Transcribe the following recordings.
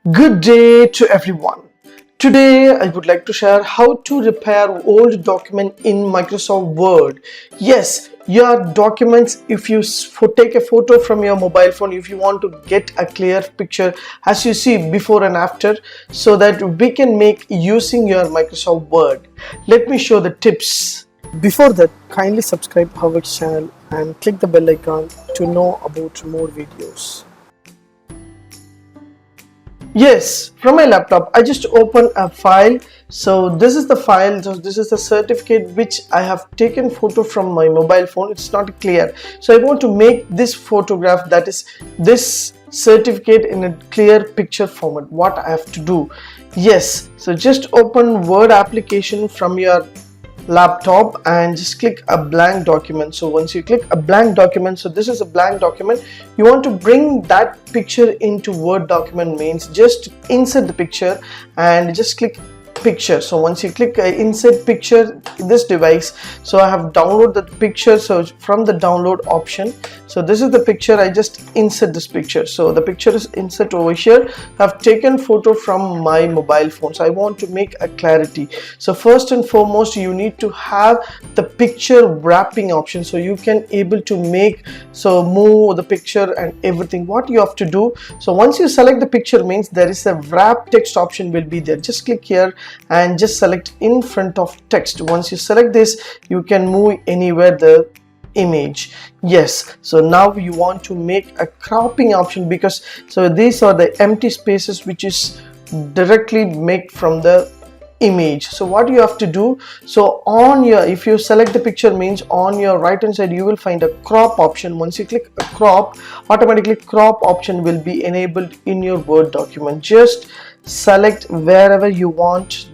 Good day to everyone. Today I would like to share how to repair old document in Microsoft Word. Yes, your documents, if you take a photo from your mobile phone, if you want to get a clear picture as you see before and after, so that we can make using your Microsoft Word. Let me show the tips. Before that, kindly subscribe HowXT channel and click the bell icon to know about more videos. Yes, from my laptop, I just open a file. So this is the file. So this is the certificate which I have taken photo from my mobile phone. It's not clear. So I want to make this photograph, that is this certificate, in a clear picture format. What I have to do? Yes, so just open Word application from your laptop and just click a blank document. So once you click a blank document, so this is a blank document, you want to bring that picture into Word document, means just insert the picture and just click picture. So once you click insert picture this device, so I have downloaded the picture. So from the download option, so this is the picture, I just insert this picture. So the picture is insert over here. I've taken photo from my mobile phone, so I want to make a clarity. So first and foremost, you need to have the picture wrapping option, so you can able to make, so move the picture and everything. What you have to do, so once you select the picture, means there is a wrap text option will be there. Just click here and just select in front of text. Once you select this, you can move anywhere the image. Yes, so now you want to make a cropping option, because so these are the empty spaces which is directly make from the image. So what you have to do, so on your, if you select the picture, means on your right hand side you will find a crop option. Once you click a crop, automatically crop option will be enabled in your Word document. Just select wherever you want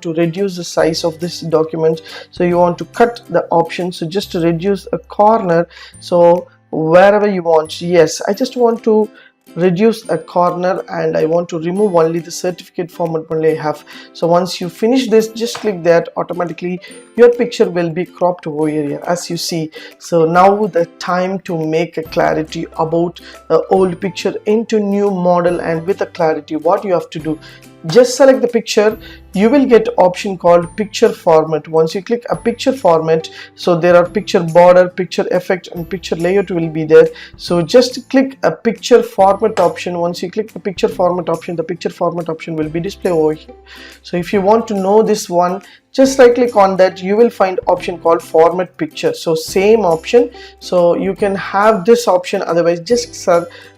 to reduce the size of this document. So you want to cut the option, so just to reduce a corner, so wherever you want. Yes, I just want to reduce a corner and I want to remove only the certificate format only I have. So once you finish this, just click that, automatically your picture will be cropped over here as you see. So now the time to make a clarity about the old picture into new model and with a clarity. What you have to do, just select the picture, you will get option called picture format. Once you click a picture format, so there are picture border, picture effect and picture layout will be there. So just click a picture format option. Once you click the picture format option, the picture format option will be displayed over here. So if you want to know this one, just right click on that, you will find option called format picture. So same option, so you can have this option, otherwise just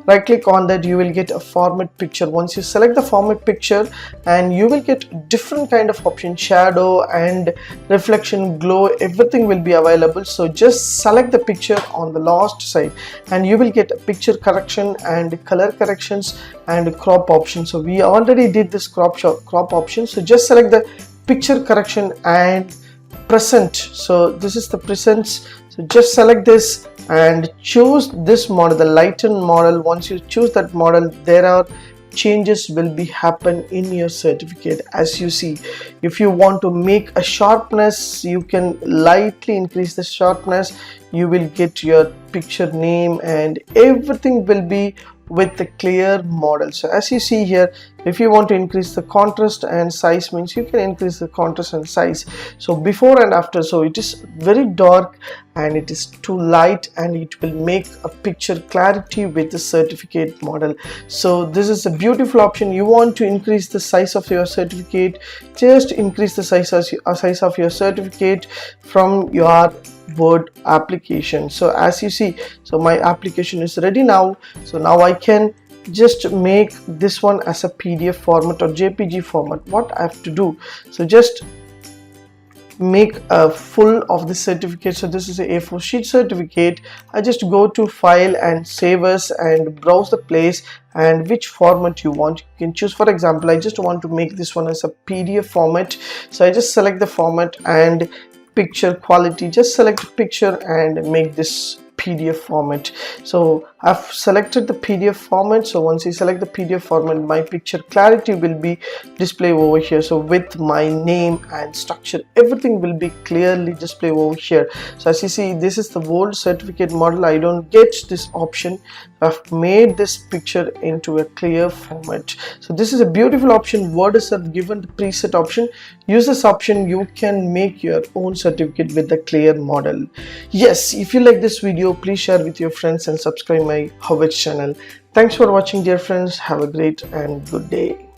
right click on that, you will get a format picture. Once you select the format picture, and you will get different kind of option, shadow and reflection, glow, everything will be available. So just select the picture on the last side and you will get a picture correction and color corrections and crop option. So we already did this crop option, so just select the picture correction and present. So this is the present, so just select this and choose this model, the lighten model. Once you choose that model, there are changes will be happen in your certificate as you see. If you want to make a sharpness, you can lightly increase the sharpness, you will get your picture name and everything will be with the clear model. So as you see here, if you want to increase the contrast and size, means you can increase the contrast and size. So before and after, so it is very dark and it is too light and it will make a picture clarity with the certificate model. So this is a beautiful option. You want to increase the size of your certificate, just increase the size of your certificate from your Word application. So as you see, so my application is ready now. So now I can just make this one as a PDF format or JPG format. What I have to do, so just make a full of the certificate. So this is a A4 sheet certificate. I just go to file and save as and browse the place and which format you want, you can choose. For example, I just want to make this one as a PDF format, so I just select the format and picture quality, just select picture and make this PDF format. So I've selected the PDF format. So once you select the PDF format, my picture clarity will be displayed over here. So with my name and structure, everything will be clearly displayed over here. So as you see, this is the old certificate model. I don't get this option. I've made this picture into a clear format. So this is a beautiful option. Worders have given the preset option. Use this option. You can make your own certificate with the clear model. Yes, if you like this video, please share with your friends and subscribe my HowXT channel. Thanks for watching, dear friends. Have a great and good day.